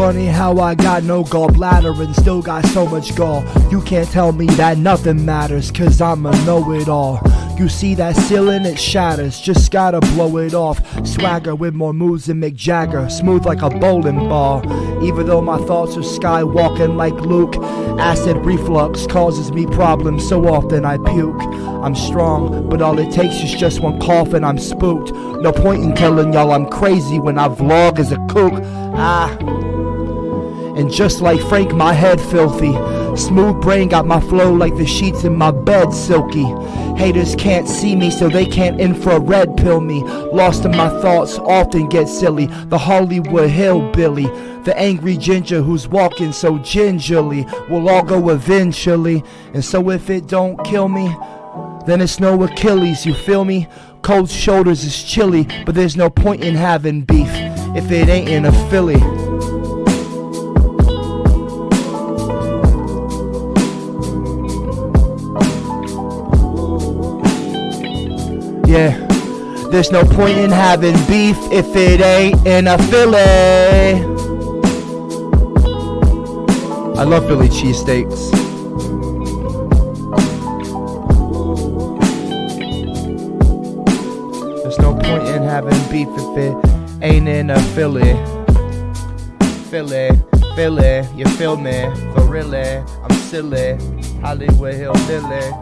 funny how I got no gallbladder and still got so much gall. You can't tell me that nothing matters, cause I'm a know-it-all. You see that ceiling, it shatters, just gotta blow it off. Swagger with more moves than Mick Jagger, smooth like a bowling ball. Even though my thoughts are skywalking like Luke, acid reflux causes me problems, so often I puke. I'm strong, but all it takes is just one cough and I'm spooked. No point in telling y'all I'm crazy when I vlog as a kook. And just like Frank, my head filthy. Smooth brain got my flow like the sheets in my bed silky. Haters can't see me, so they can't infrared pill me. Lost in my thoughts, often get silly. The Hollywood hillbilly, the angry ginger who's walking so gingerly. We'll all go eventually, and so if it don't kill me, then it's no Achilles, you feel me? Cold shoulders is chilly, but there's no point in having beef if it ain't in a Philly. Yeah, there's no point in having beef if it ain't in a Philly. I love Philly cheesesteaks. There's no point in having beef if it ain't in a Philly. Philly, Philly, you feel me? For really, I'm silly. Hollywood hillbilly.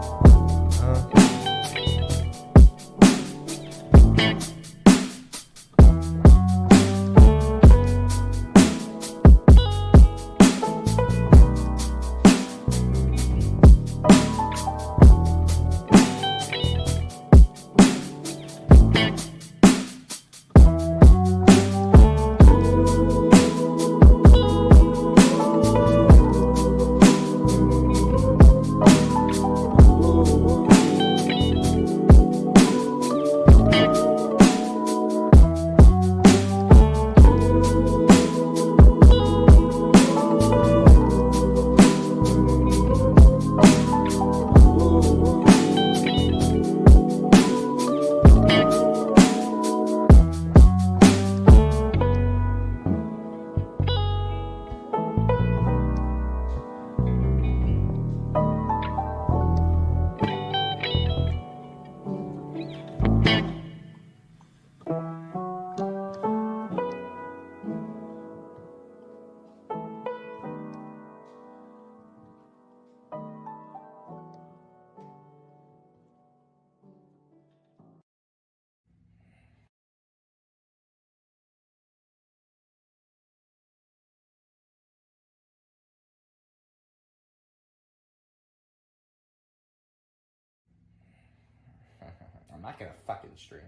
I'm not gonna fucking stream.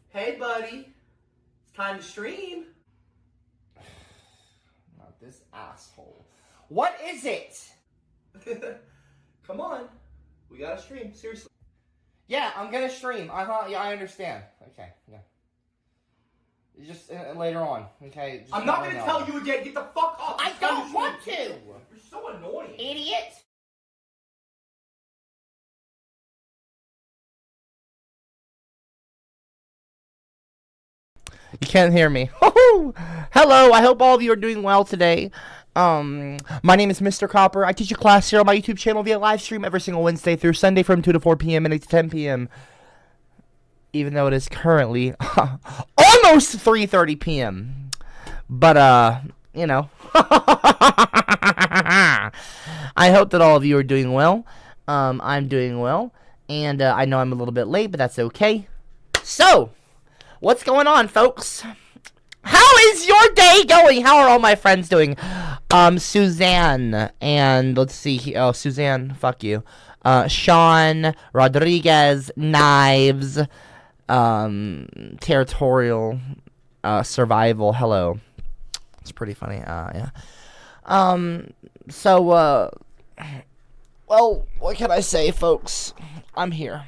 Hey, buddy. It's time to stream. Not this asshole. What is it? Come on. We gotta stream, seriously. Yeah, I'm gonna stream. Yeah, I understand. Okay, yeah. Just later on, okay? Just I'm not gonna tell you again. Get the fuck off. I don't want to. You're so annoying. Idiot. You can't hear me. Hello, I hope all of you are doing well today. My name is Mr. Copper. I teach a class here on my YouTube channel via live stream every single Wednesday through Sunday from 2 to 4 p.m. and 8 to 10 p.m. Even though it is currently almost 3:30 p.m. But, you know. I hope that all of you are doing well. I'm doing well. And I know I'm a little bit late, but that's okay. So, what's going on, folks? How is your day going? How are all my friends doing? Suzanne, and let's see. Oh, Suzanne, fuck you. Sean, Rodriguez, Knives, Territorial, Survival. Hello. It's pretty funny. Yeah. So, well, what can I say, folks? I'm here.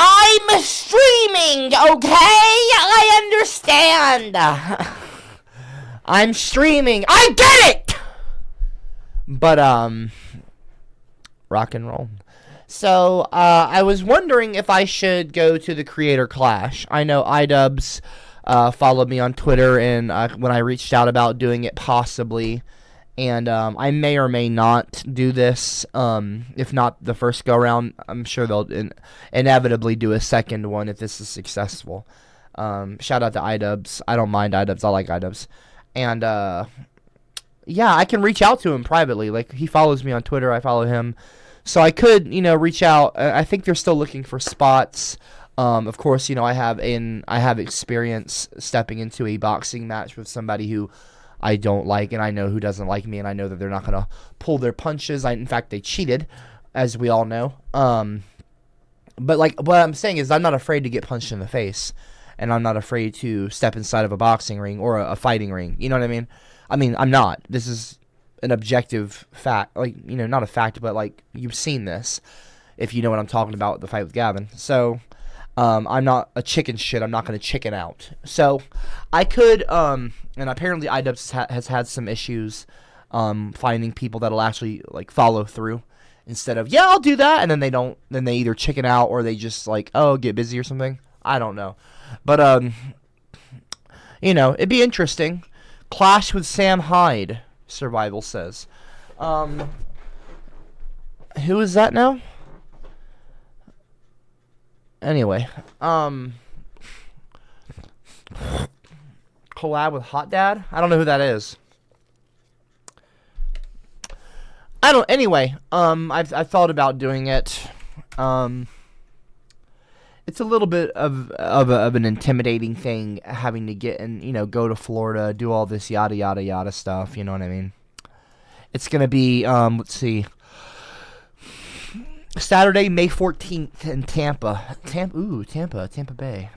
I'm streaming, okay? I understand. I'm streaming. I get it! But, rock and roll. So, I was wondering if I should go to the Creator Clash. I know iDubbbz followed me on Twitter, and when I reached out about doing it possibly. And I may or may not do this. If not the first go around, I'm sure they'll inevitably do a second one if this is successful. Shout out to iDubbbz. I don't mind iDubbbz. I like iDubbbz. And yeah, I can reach out to him privately. Like, he follows me on Twitter. I follow him. So I could, reach out. I think they're still looking for spots. Of course, I have experience stepping into a boxing match with somebody who I don't like, and I know who doesn't like me, and I know that they're not going to pull their punches. In fact, they cheated, as we all know. But like, what I'm saying is I'm not afraid to get punched in the face, and I'm not afraid to step inside of a boxing ring or a fighting ring. You know what I mean? I'm not. This is an objective fact. Like, not a fact, but like, you've seen this, if you know what I'm talking about, the fight with Gavin. So I'm not a chicken shit. I'm not going to chicken out. So I could, and apparently iDubbbz has had some issues finding people that'll actually like follow through instead of, yeah, I'll do that, and then they don't. Then they either chicken out or they just like, oh, get busy or something. I don't know, but it'd be interesting. Clash with Sam Hyde, Survival says. Who is that now? Anyway, collab with Hot Dad? I don't know who that is. Anyway, I've thought about doing it. It's a little bit of an intimidating thing, having to get and, go to Florida, do all this yada yada yada stuff, you know what I mean? It's gonna be, let's see, Saturday, May 14th in Tampa. Tampa Bay.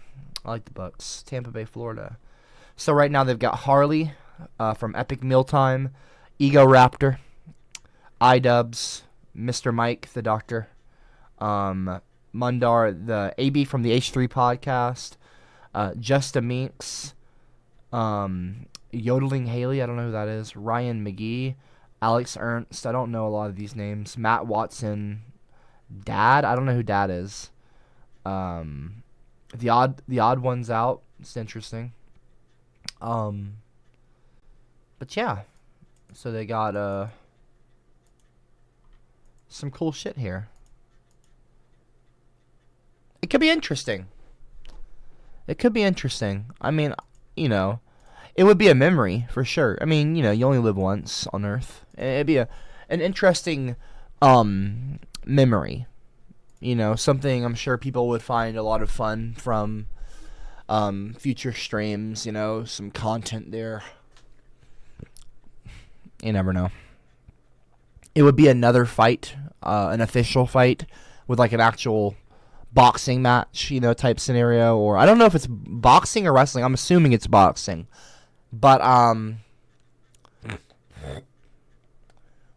I like the Bucks. Tampa Bay, Florida. So right now they've got Harley from Epic Mealtime, Ego Raptor, iDubbbz, Mr. Mike, the Doctor, Mundar, the AB from the H3 podcast, Justa Minx, Yodeling Haley, I don't know who that is, Ryan McGee, Alex Ernst, I don't know a lot of these names, Matt Watson, Dad, I don't know who Dad is, the odd one's out, it's interesting, but yeah, so they got some cool shit here. It could be interesting. I mean, it would be a memory for sure. I mean, you only live once on Earth. It'd be an interesting memory. Something I'm sure people would find a lot of fun from future streams, some content there. You never know. It would be another fight, an official fight with like an actual boxing match, type scenario, or I don't know if it's boxing or wrestling. I'm assuming it's boxing, but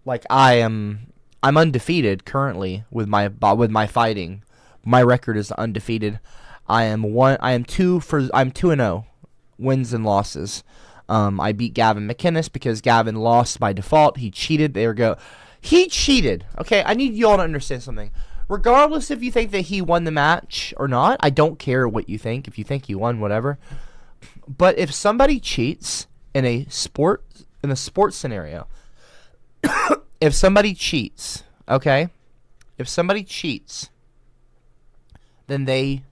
like I'm undefeated currently with my fighting. My record is undefeated. I'm 2-0, wins and losses. I beat Gavin McInnes because Gavin lost by default. He cheated. He cheated. Okay, I need you all to understand something. Regardless if you think that he won the match or not, I don't care what you think. If you think he won, whatever. But if somebody cheats in a sports scenario, if somebody cheats, okay? If somebody cheats, then they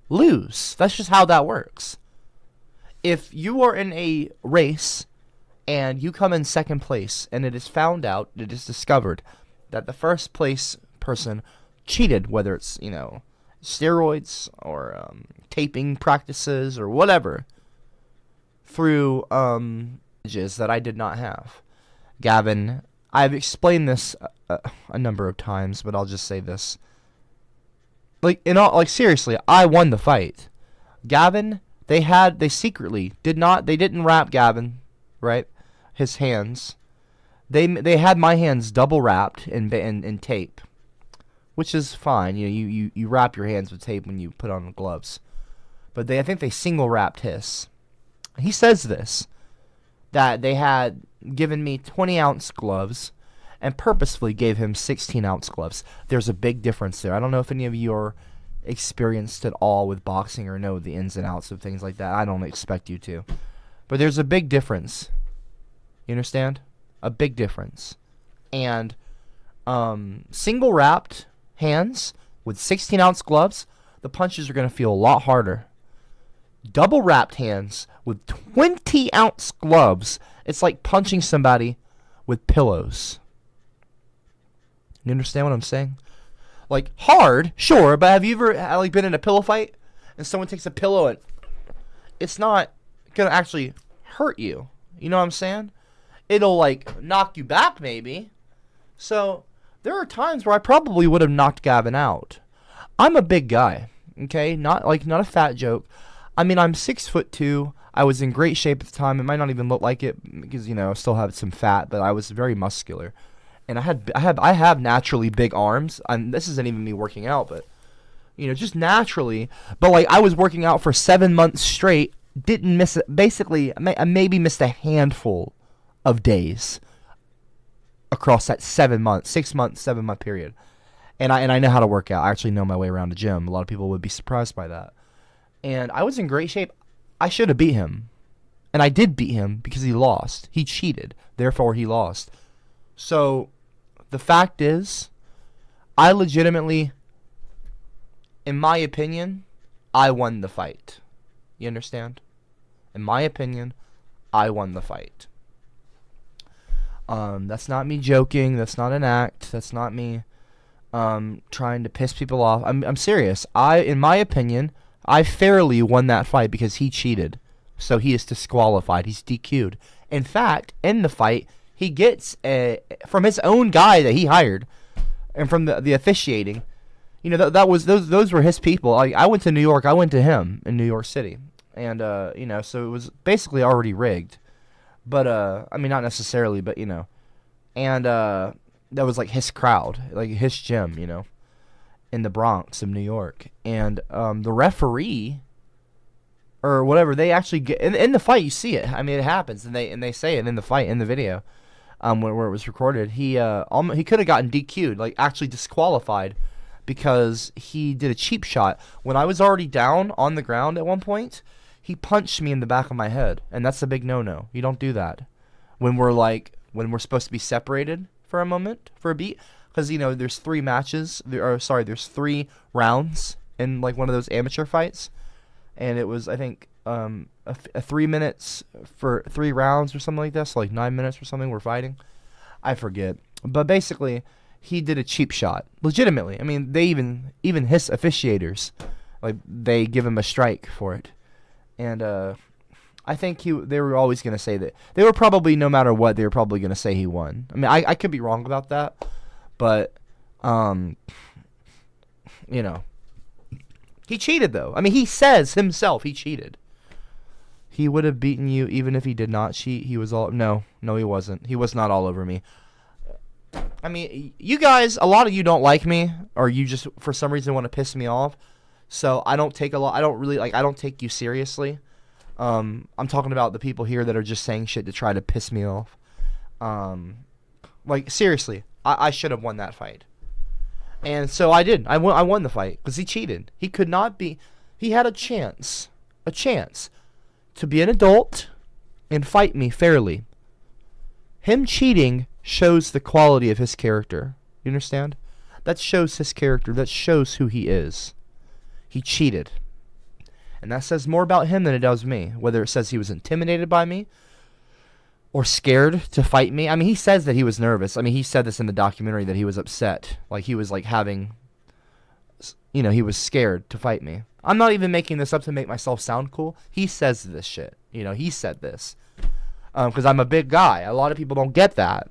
lose. That's just how that works. If you are in a race and you come in second place and it is found out, it is discovered that the first place person cheated, whether it's steroids or taping practices or whatever, through that I did not have. Gavin, I've explained this a number of times, but I'll just say this. Seriously, I won the fight. Gavin, they secretly didn't wrap Gavin, right? His hands. They had my hands double wrapped in tape. Which is fine, you wrap your hands with tape when you put on gloves. But I think they single wrapped his. He says this, that they had given me 20-ounce gloves and purposefully gave him 16-ounce gloves. There's a big difference there. I don't know if any of you are experienced at all with boxing or know the ins and outs of things like that. I don't expect you to. But there's a big difference. You understand? A big difference. And single wrapped hands with 16-ounce gloves, the punches are going to feel a lot harder. Double wrapped hands with 20-ounce gloves, it's like punching somebody with pillows. You understand what I'm saying? Like, hard, sure, but have you ever like been in a pillow fight and someone takes a pillow and it's not going to actually hurt you? You know what I'm saying? It'll like knock you back maybe. So there are times where I probably would have knocked Gavin out. I'm a big guy, okay? Not a fat joke. I mean, I'm 6'2". I was in great shape at the time. It might not even look like it because, I still have some fat, but I was very muscular. And I have naturally big arms. This isn't even me working out, but just naturally. But like I was working out for 7 months straight, didn't miss it. Basically, I maybe missed a handful of days across that 7 month, 6 month, 7 month period. And I know how to work out. I actually know my way around a gym. A lot of people would be surprised by that. And I was in great shape. I should have beat him. And I did beat him because he lost. He cheated. Therefore, he lost. So the fact is, I legitimately, in my opinion, I won the fight. You understand? In my opinion, I won the fight. That's not me joking. That's not an act. That's not me trying to piss people off. I'm serious. In my opinion, I fairly won that fight because he cheated. So he is disqualified. He's DQ'd. In fact, in the fight, he gets from his own guy that he hired, and from the officiating. Those were his people. I went to New York. I went to him in New York City, and so it was basically already rigged. But I mean, not necessarily, but and that was like his crowd, like his gym, in the Bronx of New York, and the referee or whatever, they actually get in the fight. You see it. I mean, it happens, and they say it in the fight, in the video, where it was recorded. He could have gotten DQ'd, like actually disqualified, because he did a cheap shot. When I was already down on the ground at one point, he punched me in the back of my head, and that's a big no-no. You don't do that when we're supposed to be separated for a moment, for a beat, because there's 3 matches. There's 3 rounds in like one of those amateur fights. And it was, I think, a 3 minutes for 3 rounds or something like that. So like 9 minutes or something we're fighting. I forget. But basically, he did a cheap shot. Legitimately. I mean, they even his officiators, like, they give him a strike for it. And I think they were always going to say that. They were probably, no matter what, they were probably going to say he won. I mean, I could be wrong about that. But, he cheated, though. I mean, he says himself he cheated. He would have beaten you even if he did not cheat. He was all... No, he wasn't. He was not all over me. I mean, you guys, a lot of you don't like me, or you just, for some reason, want to piss me off. So I don't take I don't take you seriously. I'm talking about the people here that are just saying shit to try to piss me off. Like, seriously, I should have won that fight. And so I did. I won the fight because he cheated. He could not be. He had a chance to be an adult and fight me fairly. Him cheating shows the quality of his character. You understand? That shows his character. That shows who he is. He cheated. And that says more about him than it does me. Whether it says he was intimidated by me or scared to fight me. I mean, he says that he was nervous. I mean, he said this in the documentary that he was upset. Like, he was, like, having... he was scared to fight me. I'm not even making this up to make myself sound cool. He says this shit. He said this. Because I'm a big guy. A lot of people don't get that.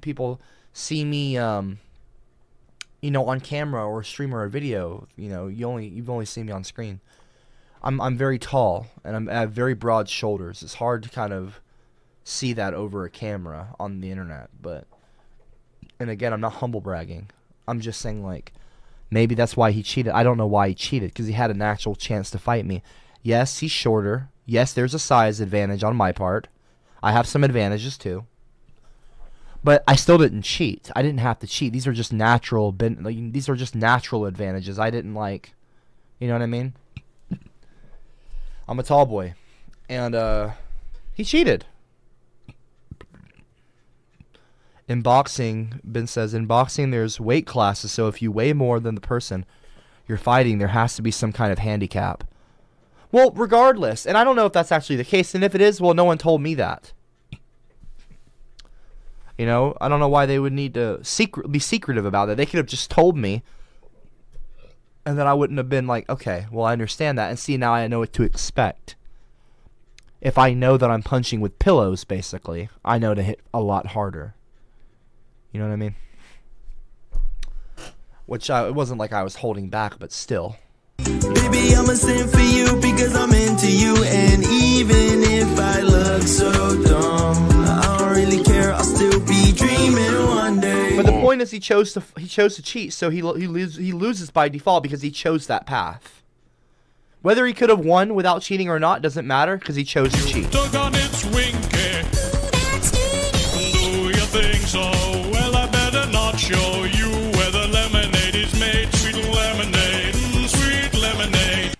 People see me, on camera or stream or a video. You've only seen me on screen. I'm very tall, and I have very broad shoulders. It's hard to kind of see that over a camera on the internet, and again, I'm not humble bragging. I'm just saying, like, maybe that's why he cheated. I don't know why he cheated, because he had an actual chance to fight me. Yes, he's shorter. Yes, there's a size advantage on my part. I have some advantages too. But I still didn't cheat. I didn't have to cheat. These are just natural advantages. I didn't You know what I mean? I'm a tall boy. And he cheated. In boxing, Ben says, in boxing there's weight classes, so if you weigh more than the person you're fighting, there has to be some kind of handicap. Well, regardless, and I don't know if that's actually the case, and if it is, well, no one told me that. You know, I don't know why they would need to be secretive about it. They could have just told me, and then I wouldn't have been like, okay, well, I understand that, and see, now I know what to expect. If I know that I'm punching with pillows, basically, I know to hit a lot harder. You know what I mean? Which it wasn't like I was holding back, but still. Baby, I'm a sin for you because I'm into you. And even if I look so dumb, I don't really care, I'll still be dreaming one day. But the point is he chose to cheat, so he loses by default because he chose that path. Whether he could have won without cheating or not doesn't matter because he chose to cheat. Took on its winky. Do you think so? Well, I better not show you where the lemonade is made. Sweet lemonade, sweet lemonade.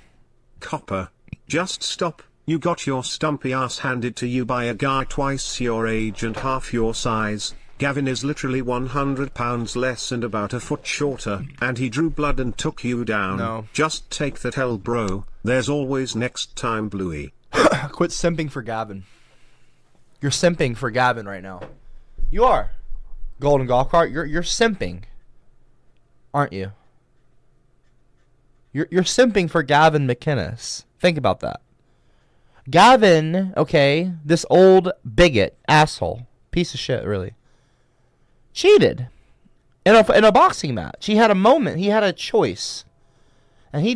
Copper, just stop. You got your stumpy ass handed to you by a guy twice your age and half your size. Gavin is literally 100 pounds less and about a foot shorter, and he drew blood and took you down. No. Just take that L, bro. There's always next time, Bluey. Quit simping for Gavin. You're simping for Gavin right now. You are. Golden Golf Cart, you're simping. Aren't you? You're simping for Gavin McInnes. Think about that. Gavin, okay, this old bigot, asshole, piece of shit, really, cheated in a boxing match. He had a moment. He had a choice. And he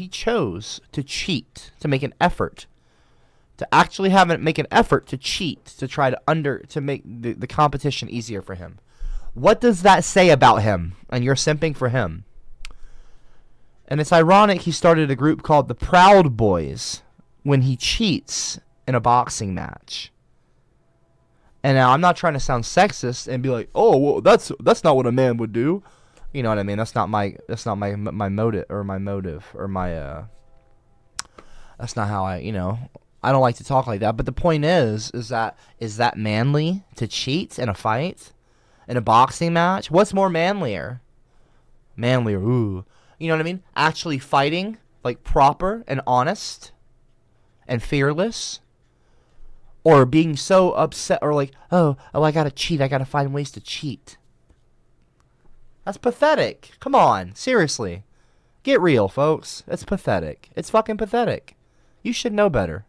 chose to cheat, to make an effort. To actually make an effort to cheat, to try to make the competition easier for him. What does that say about him? And you're simping for him. And it's ironic he started a group called the Proud Boys when he cheats in a boxing match. And now I'm not trying to sound sexist and be like, oh, well, that's not what a man would do. You know what I mean? That's not my motive or my motive or my that's not how I don't like to talk like that. But the point is that manly to cheat in a fight, in a boxing match? What's more manlier? Manlier, ooh. You know what I mean? Actually fighting like proper and honest and fearless. Or being so upset or like, oh, I gotta cheat. I gotta find ways to cheat. That's pathetic. Come on, seriously. Get real, folks. It's pathetic. It's fucking pathetic. You should know better.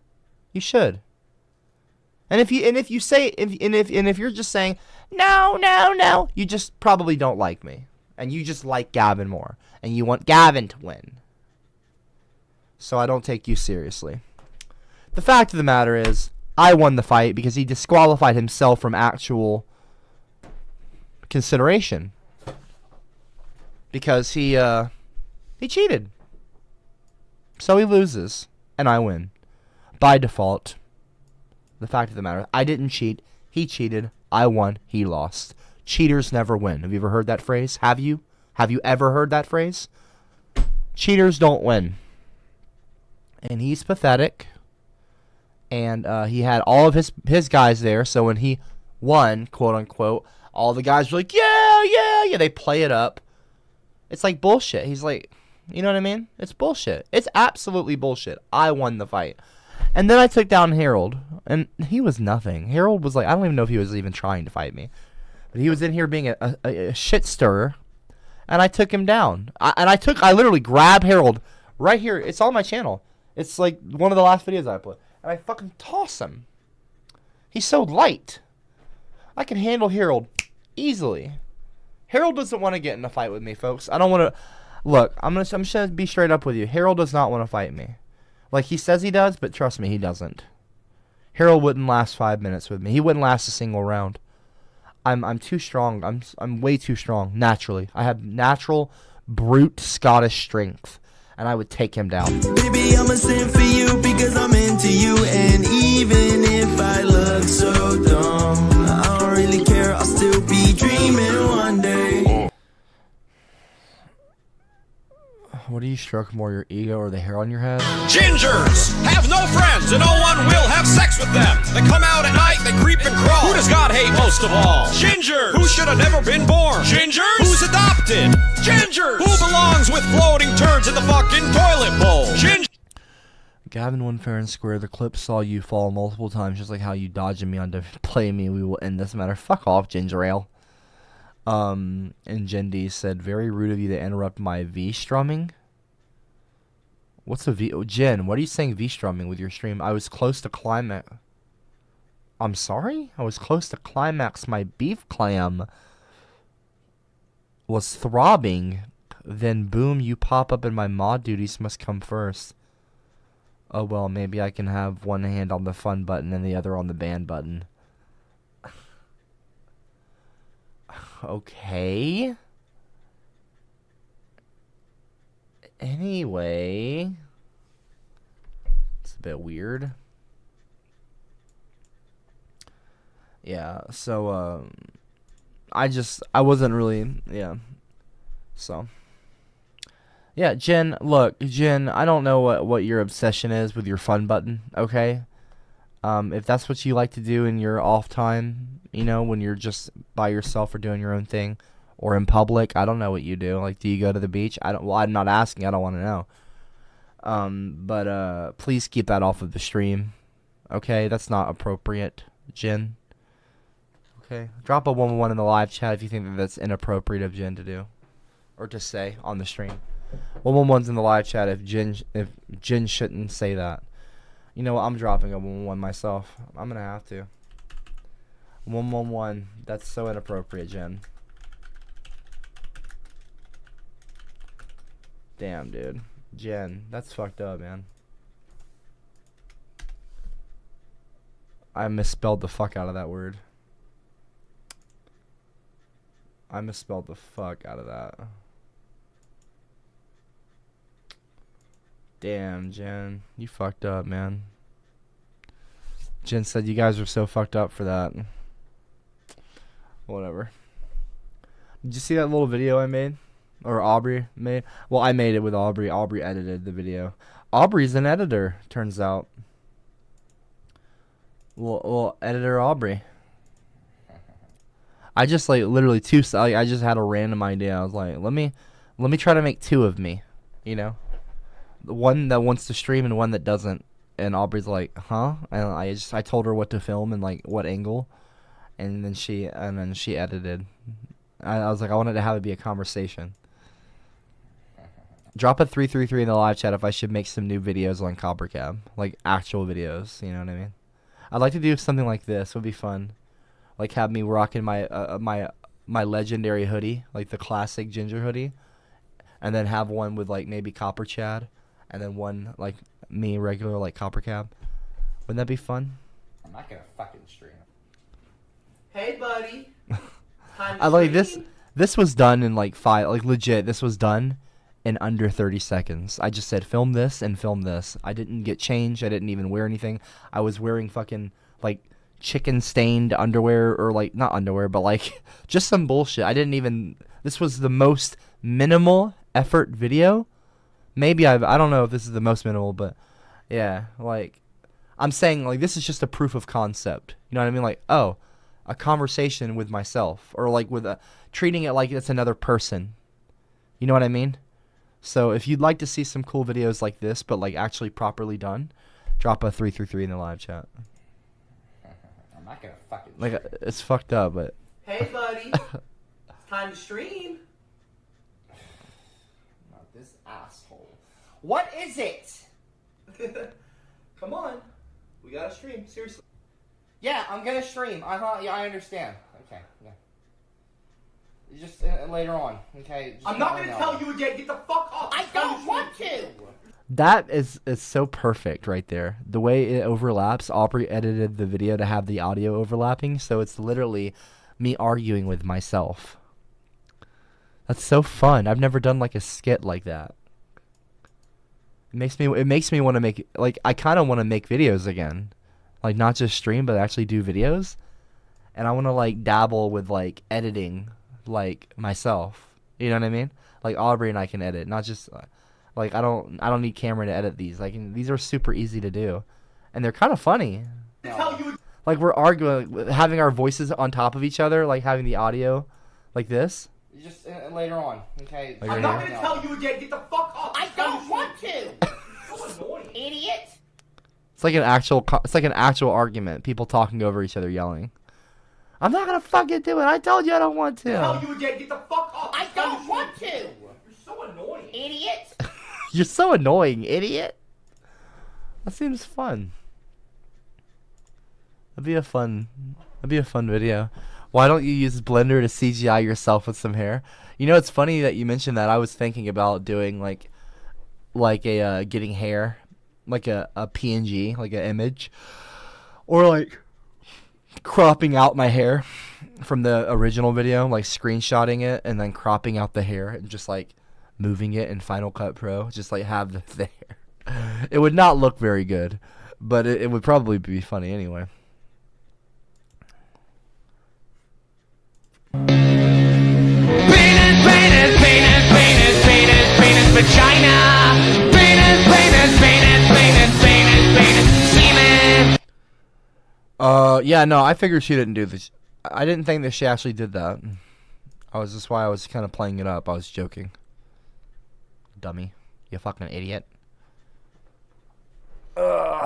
You should. And if you're just saying no, you just probably don't like me, and you just like Gavin more, and you want Gavin to win. So I don't take you seriously. The fact of the matter is, I won the fight because he disqualified himself from actual consideration. Because he cheated. So he loses, and I win. By default. The fact of the matter, I didn't cheat. He cheated. I won. He lost. Cheaters never win. Have you ever heard that phrase? Have you? Have you ever heard that phrase? Cheaters don't win. And he's pathetic. And he had all of his guys there. So when he won, quote unquote, all the guys were like, yeah. They play it up. It's like bullshit. He's like, you know what I mean? It's bullshit. It's absolutely bullshit. I won the fight. And then I took down Harold, and he was nothing. Harold was like, I don't even know if he was even trying to fight me. But he was in here being a shit stirrer, and I took him down. I literally grabbed Harold right here. It's on my channel. It's like one of the last videos I put. And I fucking toss him. He's so light. I can handle Harold easily. Harold doesn't want to get in a fight with me, folks. I don't want to. Look, I'm just gonna be straight up with you. Harold does not want to fight me. Like he says he does, but trust me, he doesn't. Harold wouldn't last 5 minutes with me. He wouldn't last a single round. I'm too strong. I'm way too strong naturally. I have natural brute Scottish strength, and I would take him down. Baby, I'm a sin for you because I'm into you. And even if I look so dumb, I don't really care, I'll still be dreaming one day. What do you stroke more, your ego or the hair on your head? Gingers have no friends and no one will have sex with them. They come out at night, they creep and crawl. Who does God hate most of all? Gingers. Who should have never been born? Gingers. Who's adopted? Gingers. Who belongs with floating turds in the fucking toilet bowl? Gingers. Gavin won fair and square. The clip saw you fall multiple times, just like how you dodging me on to play me. We will end this matter. Fuck off, Ginger Ale. And Jen D said, very rude of you to interrupt my V strumming. What's a V? Oh, Jen, what are you saying V strumming with your stream? I was close to climax. I'm sorry? I was close to climax. My beef clam was throbbing. Then boom, you pop up and my mod duties must come first. Oh well, maybe I can have one hand on the fun button and the other on the ban button. Okay. Anyway, it's a bit weird. Yeah, so I wasn't really, yeah. So yeah, Jen, look, Jen, I don't know what your obsession is with your fun button, okay? If that's what you like to do in your off time, you know, when you're just by yourself or doing your own thing, or in public, I don't know what you do. Like, do you go to the beach? Well, I'm not asking. I don't want to know. But please keep that off of the stream, okay? That's not appropriate, Jen. Okay, drop a 111 in the live chat if you think that that's inappropriate of Jen to do, or to say on the stream. 111's in the live chat if Jen shouldn't say that. You know what? I'm dropping a 111 myself. I'm gonna have to. 111. That's so inappropriate, Jen. Damn, dude. Jen, that's fucked up, man. I misspelled the fuck out of that word. I misspelled the fuck out of that. Damn, Jen. You fucked up, man. Jen said you guys are so fucked up for that. Whatever. Did you see that little video I made? Or Aubrey made? Well, I made it with Aubrey. Aubrey edited the video. Aubrey's an editor, turns out. Well, editor Aubrey. I just like literally I just had a random idea. I was like, let me try to make two of me, you know? The one that wants to stream and one that doesn't. And Aubrey's like, huh? And I told her what to film and like what angle, and then she edited. I was like, I wanted to have it be a conversation. Drop a 333 in the live chat if I should make some new videos on CopperCab, like actual videos. You know what I mean? I'd like to do something like this. It would be fun. Like have me rocking my my legendary hoodie, like the classic ginger hoodie, and then have one with like maybe Copper Chad, and then one like me regular like CopperCab. Wouldn't that be fun? I'm not gonna fucking stream. Hey, buddy. I like this. This was done in like legit. This was done in under 30 seconds. I just said film this and film this. I didn't get changed. I didn't even wear anything. I was wearing fucking like chicken stained underwear, or like not underwear, but like just some bullshit. I didn't even. This was the most minimal effort video. Maybe I don't know if this is the most minimal, but yeah, like I'm saying like this is just a proof of concept. You know what I mean? Like, oh, a conversation with myself, or like treating it like it's another person. You know what I mean? So if you'd like to see some cool videos like this, but like actually properly done, drop a 333 in the live chat. I'm not gonna fucking like it's fucked up, but hey, buddy. It's time to stream. Not this asshole. What is it? Come on. We gotta stream, seriously. Yeah, I'm gonna stream. Yeah, I understand. Okay, yeah. Just later on, okay? Just I'm not gonna tell you again. Get the fuck off. I don't want to. that is so perfect right there. The way it overlaps. Aubrey edited the video to have the audio overlapping, so it's literally me arguing with myself. That's so fun. I've never done like a skit like that. It makes me want to make, like, I kind of want to make videos again. Like, not just stream, but actually do videos. And I want to, like, dabble with, like, editing, like, myself. You know what I mean? Like, Aubrey and I can edit. Not just, Like I don't need camera to edit these. Like these are super easy to do, and they're kind of funny. Like we're arguing, having our voices on top of each other, like having the audio, like this. Just later on, okay? Like I'm right not here. gonna tell you again. Get the fuck off. I don't want to. So annoying. Idiot. It's like an actual argument. People talking over each other, yelling. I'm not gonna fucking do it. I told you I don't want Tell to. you again. Get the fuck off. I don't want to. You're so annoying. Idiot. You're so annoying, idiot. That seems fun. That'd be a fun video. Why don't you use Blender to CGI yourself with some hair? You know, it's funny that you mentioned that. I was thinking about doing like a getting hair, like a PNG, like an image, or like cropping out my hair from the original video, like screenshotting it and then cropping out the hair and just like moving it in Final Cut Pro, just like have the hair. It would not look very good, but it would probably be funny anyway. Penis, vagina. Penis, semen. Yeah, no, I figured she didn't do this. I didn't think that she actually did that. That's why I was kind of playing it up. I was joking. Dummy. You fucking idiot. No,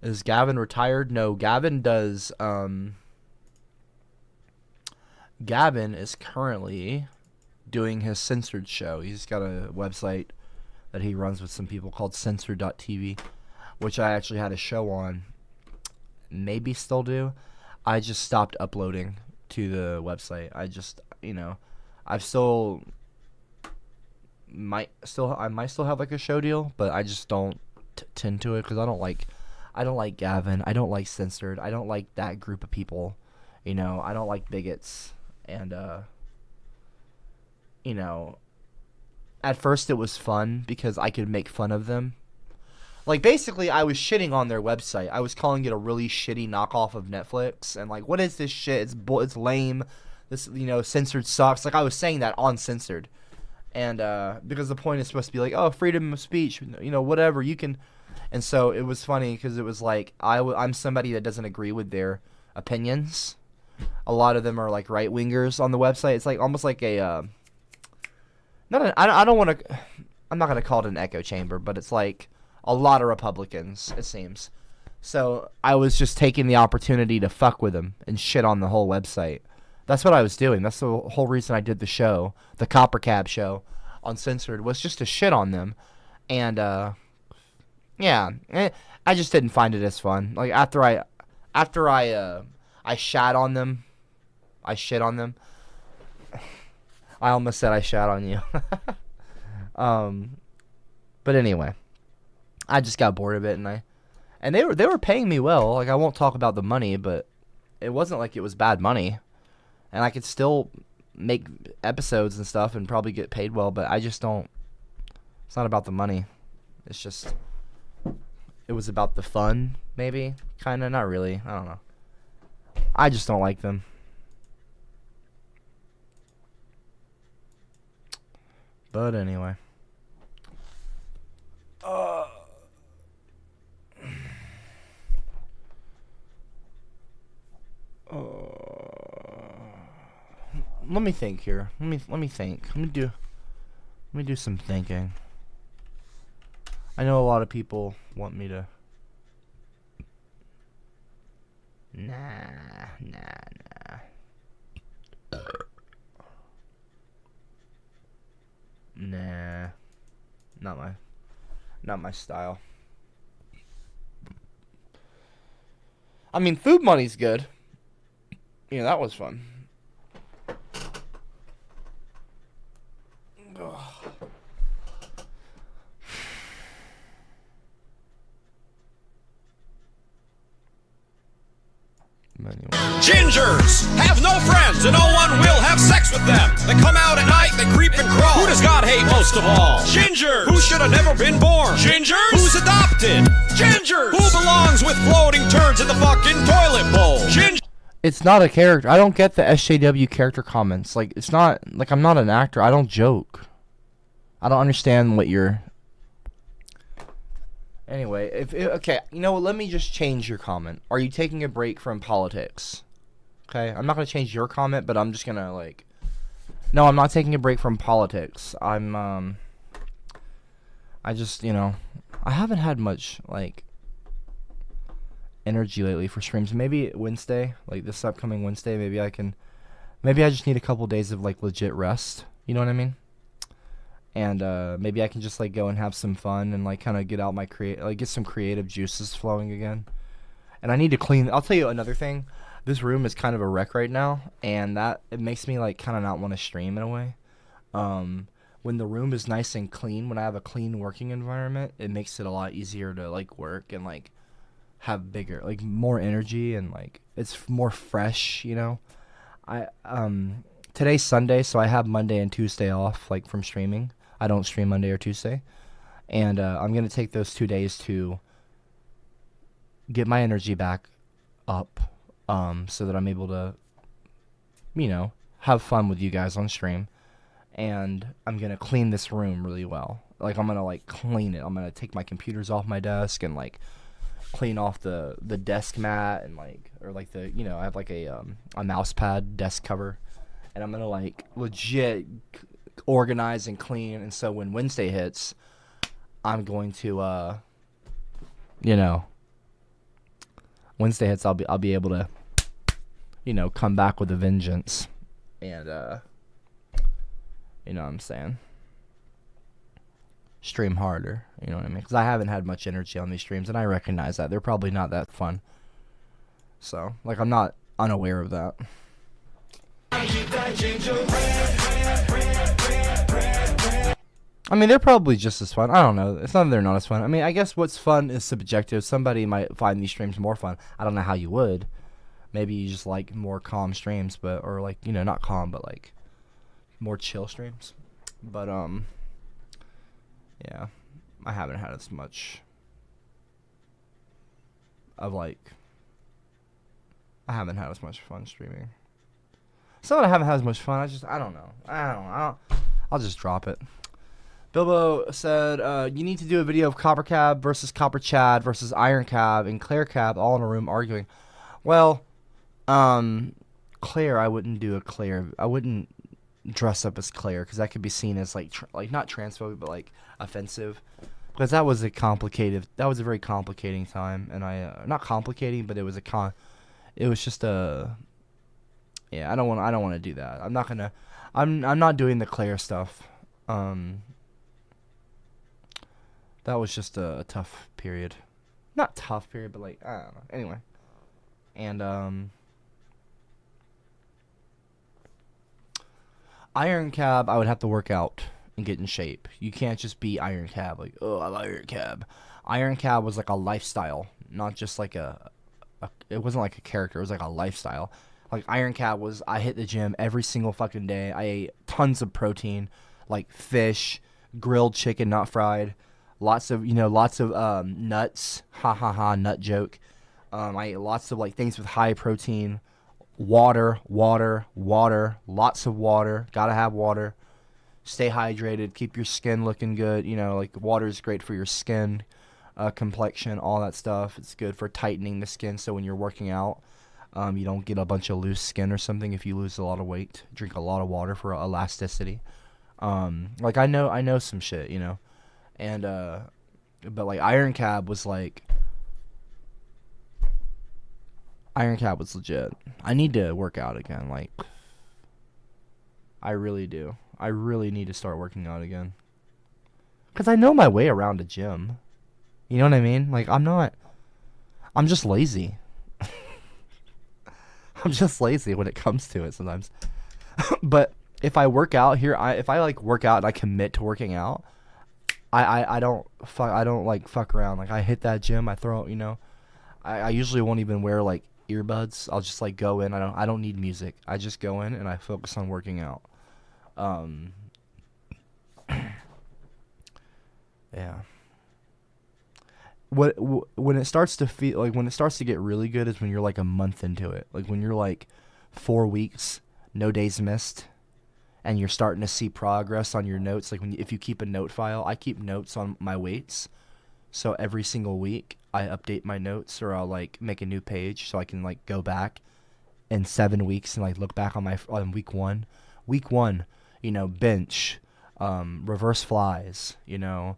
is Gavin retired? No, Gavin does. Gavin is currently doing his censored show. He's got a website that he runs with some people called censored.tv, which I actually had a show on. Maybe still do. I just stopped uploading to the website. I might still have like a show deal, but I just don't tend to it because I don't like Gavin. I don't like censored. I don't like that group of people. I don't like bigots. And at first it was fun because I could make fun of them. Like basically I was shitting on their website. I was calling it a really shitty knockoff of Netflix and like, what is this shit? It's lame. This censored sucks. Like I was saying that on censored. And because the point is supposed to be like, oh, freedom of speech, whatever you can. And so it was funny because it was like I'm somebody that doesn't agree with their opinions. A lot of them are like right wingers on the website. It's like almost like I'm not gonna call it an echo chamber, but it's like a lot of Republicans, it seems. So I was just taking the opportunity to fuck with them and shit on the whole website. That's what I was doing. That's the whole reason I did the show, the CopperCab show on Censored, was just to shit on them. And yeah, I just didn't find it as fun. Like after I shat on them, I shit on them. I almost said I shat on you. But anyway, I just got bored of it, and they were paying me well. Like I won't talk about the money, but it wasn't like it was bad money. And I could still make episodes and stuff and probably get paid well, but I just don't. It's not about the money. It's just. It was about the fun, maybe. Kinda, not really. I don't know. I just don't like them. But anyway. Let me think here. Let me think. Let me do some thinking. I know a lot of people want me to. Nah. Nah. Not my style. I mean, Food Money's good. Yeah, that was fun. Gingers have no friends and no one will have sex with them. They come out at night, they creep and crawl. Who does God hate most of all? Gingers. Who should have never been born? Gingers. Who's adopted? Gingers. Who belongs with floating turds in the fucking toilet bowl? Gingers. It's not a character. I don't get the SJW character comments. Like, it's not, like, I'm not an actor. I don't joke. I don't understand what you're... Anyway, okay, you know what, let me just change your comment. Are you taking a break from politics? Okay, I'm not going to change your comment, but I'm just going to, like... No, I'm not taking a break from politics. I just, you know, I haven't had much, like, energy lately for streams. Maybe Wednesday, like this upcoming Wednesday, maybe I just need a couple days of, like, legit rest. You know what I mean? And maybe I can just, like, go and have some fun and, like, kind of get out my get some creative juices flowing again. And I need to clean. I'll tell you another thing. This room is kind of a wreck right now, and it makes me, like, kind of not want to stream in a way. When the room is nice and clean, when I have a clean working environment, it makes it a lot easier to, like, work and, like, have bigger, like, more energy, and, like, it's more fresh, you know. Today's Sunday, so I have Monday and Tuesday off, like, from streaming. I don't stream Monday or Tuesday, and I'm gonna take those 2 days to get my energy back up, so that I'm able to, you know, have fun with you guys on stream. And I'm gonna clean this room really well. Like, I'm gonna, like, clean it. I'm gonna take my computers off my desk and, like, clean off the desk mat and, like, or, like, the, you know, I have, like, a mouse pad desk cover, and I'm gonna, like, legit organize and clean. And so when Wednesday hits, I'm going to you know, Wednesday hits, I'll be able to, you know, come back with a vengeance. And you know what I'm saying, stream harder, you know what I mean? Because I haven't had much energy on these streams, and I recognize that. They're probably not that fun. So, like, I'm not unaware of that. I mean, they're probably just as fun. I don't know. It's not that they're not as fun. I mean, I guess what's fun is subjective. Somebody might find these streams more fun. I don't know how you would. Maybe you just like more calm streams, but, or, like, you know, not calm, but, like, more chill streams. But yeah, I haven't had as much of, like, I haven't had as much fun streaming. So I haven't had as much fun. I don't know. I'll just drop it. Bilbo said, you need to do a video of CopperCab versus CopperChad versus IronCab and ClareCab all in a room arguing. Well, Claire, I wouldn't do a Claire. I wouldn't dress up as Claire, because that could be seen as, like, not transphobic, but, like, offensive. Because that was a very complicating time, and not complicating, but it was it was just a, yeah, I don't want to do that. I'm not doing the Claire stuff. That was just a tough period. Not tough period, but, like, I don't know. Anyway. And, IronCab, I would have to work out and get in shape. You can't just be IronCab, like, oh, I'm IronCab. IronCab was like a lifestyle, not just like it wasn't like a character, it was like a lifestyle. Like, IronCab was, I hit the gym every single fucking day. I ate tons of protein, like fish, grilled chicken, not fried, lots of nuts, nut joke. I ate lots of, like, things with high protein. Water, lots of water. Gotta have water. Stay hydrated. Keep your skin looking good. You know, like, water is great for your skin, complexion, all that stuff. It's good for tightening the skin, so when you're working out, you don't get a bunch of loose skin or something if you lose a lot of weight. Drink a lot of water for elasticity. Like, I know some shit, you know. And, but, like, IronCab was legit. I need to work out again. Like, I really do. I really need to start working out again. Because I know my way around a gym. You know what I mean? Like, I'm just lazy. I'm just lazy when it comes to it sometimes. But if I work out here, if I like work out and I commit to working out, I don't fuck around. Like, I hit that gym, I throw, you know, I usually won't even wear, like, earbuds. I'll just, like, go in. I don't need music. I just go in and I focus on working out. Yeah. When it starts to feel like, when it starts to get really good is when you're like a month into it. Like when you're like 4 weeks, no days missed, and you're starting to see progress on your notes. Like if you keep a note file, I keep notes on my weights. So every single week I update my notes, or I'll like make a new page so I can like go back in 7 weeks and like look back on week one. Week one, bench, reverse flies, blah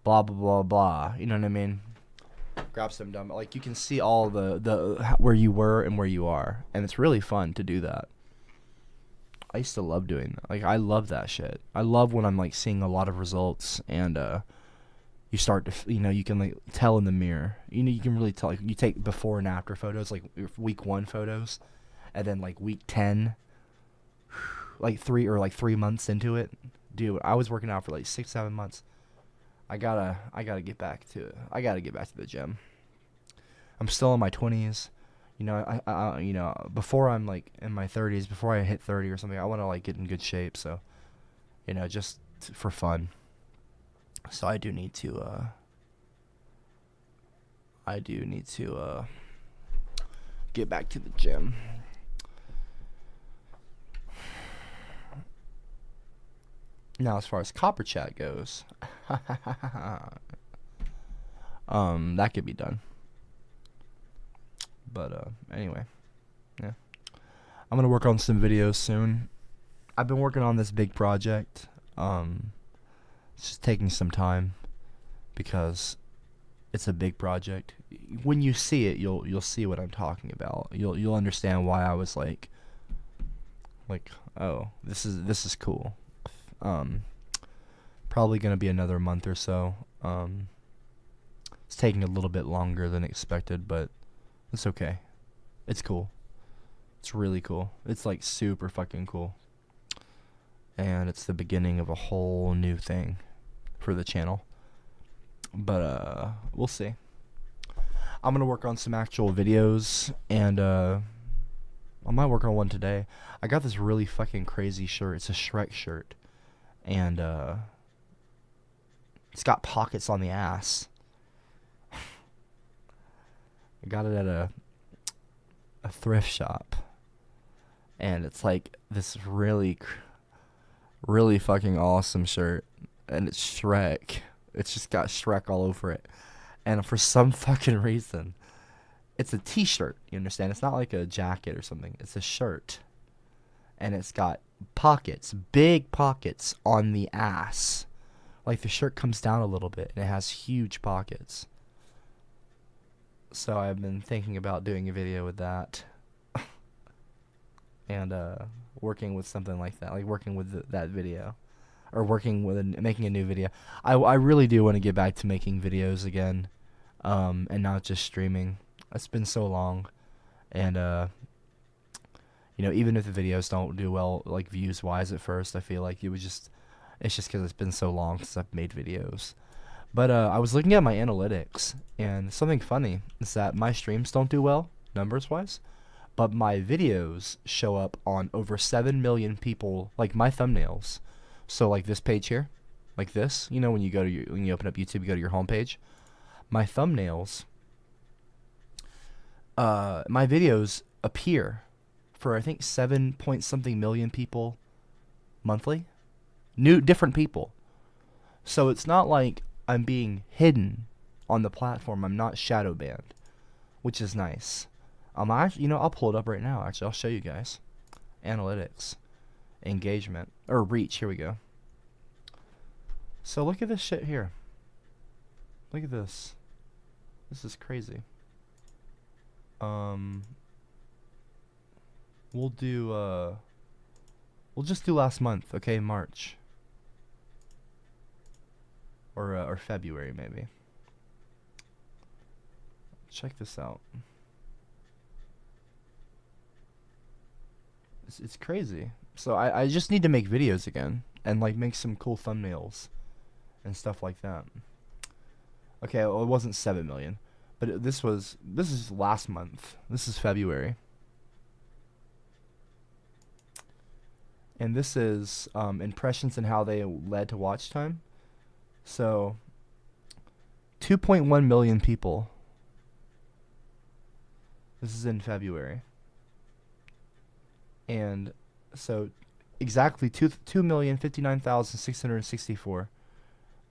blah blah blah. You know what I mean? Grab some dumb. Like you can see all the where you were and where you are, and it's really fun to do that. I used to love doing that. Like I love that shit. I love when I'm like seeing a lot of results, and you start to you can like tell in the mirror. You can really tell. Like you take before and after photos, like week 1 photos, and then like week 10, like 3 months into it. Dude, I was working out for like 6-7 months. I gotta get back to it. I gotta get back to the gym. I'm still in my 20s. Before I'm like in my 30s, before I hit 30 or something, I want to like get in good shape. So, just for fun. So I do need to get back to the gym. Now, as far as CopperChat goes, that could be done. But anyway, yeah, I'm gonna work on some videos soon. I've been working on this big project. It's just taking some time because it's a big project. When you see it, you'll see what I'm talking about. You'll understand why I was like, oh, this is cool. Probably gonna be another month or so. It's taking a little bit longer than expected, but it's okay. It's cool. It's really cool. It's like super fucking cool. And it's the beginning of a whole new thing for the channel. But we'll see. I'm gonna work on some actual videos, and I might work on one today. I got this really fucking crazy shirt. It's a Shrek shirt. And it's got pockets on the ass. I got it at a thrift shop, and it's like this really fucking awesome shirt, and it's Shrek. It's just got Shrek all over it, and for some fucking reason, it's a t-shirt. You understand? It's not like a jacket or something. It's a shirt, and it's got pockets, big pockets on the ass. Like the shirt comes down a little bit, and it has huge pockets. So I've been thinking about doing a video with that, and working with something like that, like working with that video, or working with making a new video. I really do want to get back to making videos again, and not just streaming. It's been so long, and even if the videos don't do well, like views wise at first, I feel like it's just because it's been so long since I've made videos. But I was looking at my analytics, and something funny is that my streams don't do well, numbers-wise, but my videos show up on over 7 million people, like my thumbnails. So like this page here, like this, when you open up YouTube, you go to your homepage. My thumbnails, my videos appear for I think 7 point something million people monthly, different people. So it's not like I'm being hidden on the platform. I'm not shadow banned, which is nice. I'll pull it up right now. Actually, I'll show you guys. Analytics, engagement, or reach. Here we go. So look at this shit here. Look at this. This is crazy. We'll just do last month, okay? March. Or February, maybe. Check this out. It's crazy. So I just need to make videos again, and like make some cool thumbnails and stuff like that. Okay, well, it wasn't 7 million, but this is last month. This is February. and this is impressions and how they led to watch time. So 2.1 million people. This is in February. And so exactly 2,059,664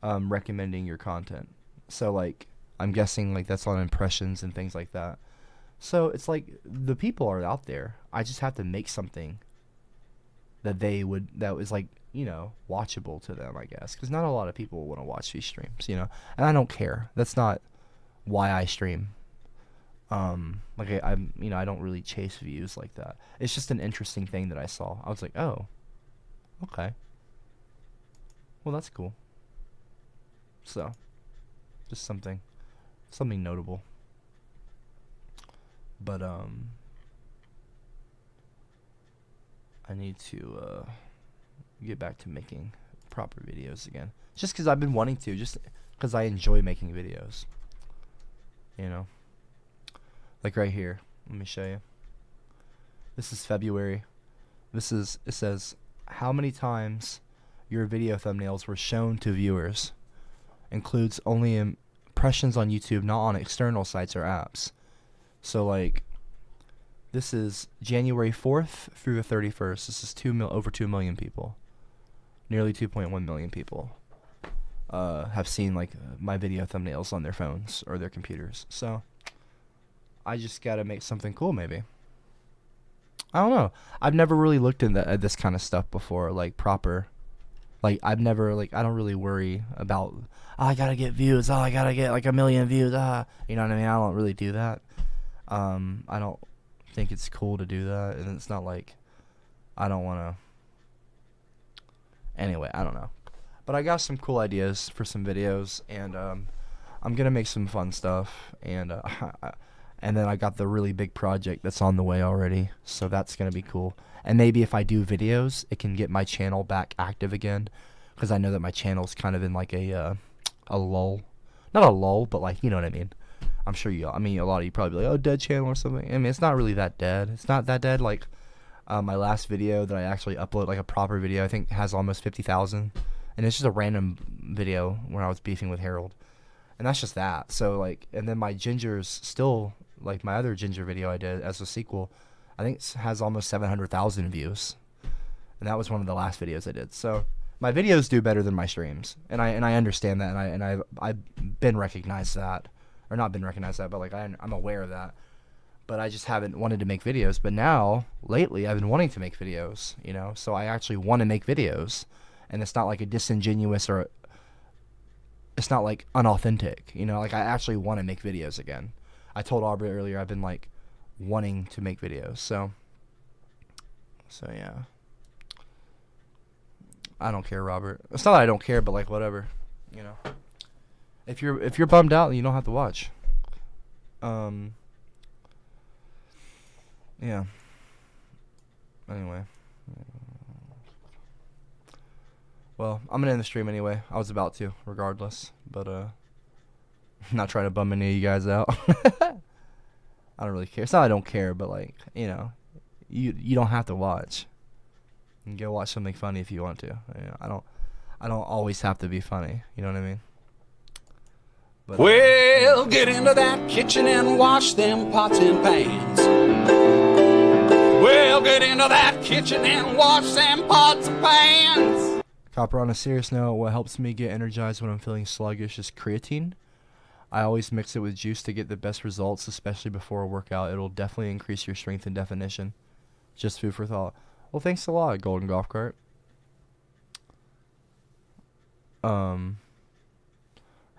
recommending your content. So like I'm guessing like that's on impressions and things like that. So it's like the people are out there. I just have to make something that was like, you know, watchable to them, I guess, because not a lot of people want to watch these streams, you know, and I don't care. That's not why I stream. Like I'm, you know, I don't really chase views like that. It's just an interesting thing that I saw. I was like, oh, okay, well that's cool. So, just something notable. But I need to get back to making proper videos again. Just because I've been wanting to, just because I enjoy making videos. You know? Like right here. Let me show you. This is February. It says, how many times your video thumbnails were shown to viewers. Includes only impressions on YouTube, not on external sites or apps. So like, this is January 4th through the 31st. This is over 2 million people. Nearly 2.1 million people have seen like my video thumbnails on their phones or their computers. So I just gotta make something cool, maybe. I don't know. I've never really looked at this kind of stuff before, like proper. Like I've never I don't really worry about, I gotta get views. I gotta get like 1 million views. You know what I mean? I don't really do that. I don't think it's cool to do that, and it's not like I don't want to. Anyway, I don't know. But I got some cool ideas for some videos, and I'm gonna make some fun stuff, and and then I got the really big project that's on the way already, so that's gonna be cool. And maybe if I do videos, it can get my channel back active again, because I know that my channel's kind of in like a lull. Not a lull, but like, you know what I mean. I'm sure a lot of you probably be like, oh, dead channel or something. I mean, it's not really that dead. It's not that dead. Like, my last video that I actually upload, like a proper video, I think has almost 50,000. And it's just a random video where I was beefing with Harold. And that's just that. So, like, and then my Gingers still, like my other Ginger video I did as a sequel, I think it has almost 700,000 views. And that was one of the last videos I did. So, my videos do better than my streams. And I understand that, and I've been recognized that. Or not been recognized that, but like I'm aware of that. But I just haven't wanted to make videos. But now, lately, I've been wanting to make videos, you know? So I actually want to make videos. And it's not like a disingenuous or it's not like unauthentic, you know? Like I actually want to make videos again. I told Aubrey earlier I've been like wanting to make videos. So yeah. I don't care, Robert. It's not that I don't care, but like whatever, you know? If you're bummed out, you don't have to watch. Yeah. Anyway. Well, I'm gonna end the stream anyway. I was about to, regardless. But I'm not trying to bum any of you guys out. I don't really care. It's not I don't care, but like, you know, you don't have to watch. You can go watch something funny if you want to. You know, I don't always have to be funny. You know what I mean? But, Well, get into that kitchen and wash them pots and pans. Well, get into that kitchen and wash them pots and pans. Copper, on a serious note, what helps me get energized when I'm feeling sluggish is creatine. I always mix it with juice to get the best results, especially before a workout. It'll definitely increase your strength and definition. Just food for thought. Well, thanks a lot, Golden Golf Cart.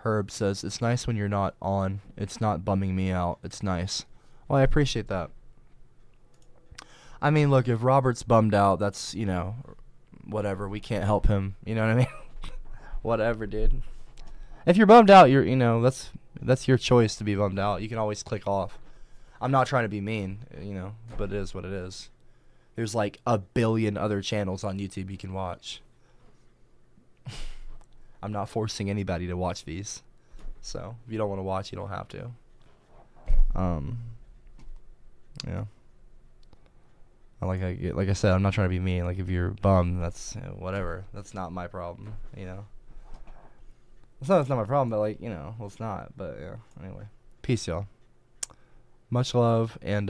Herb says, it's nice when you're not on. It's not bumming me out. It's nice. Well, I appreciate that. I mean, look, if Robert's bummed out, that's, you know, whatever. We can't help him. You know what I mean? Whatever, dude. If you're bummed out, you know, that's your choice to be bummed out. You can always click off. I'm not trying to be mean, you know, but it is what it is. There's like 1 billion other channels on YouTube you can watch. I'm not forcing anybody to watch these. So, if you don't want to watch, you don't have to. Yeah. Like I said, I'm not trying to be mean. Like if you're bummed, that's whatever. That's not my problem. You know. It's not my problem, but like well, it's not. But yeah. Anyway, peace, y'all. Much love, and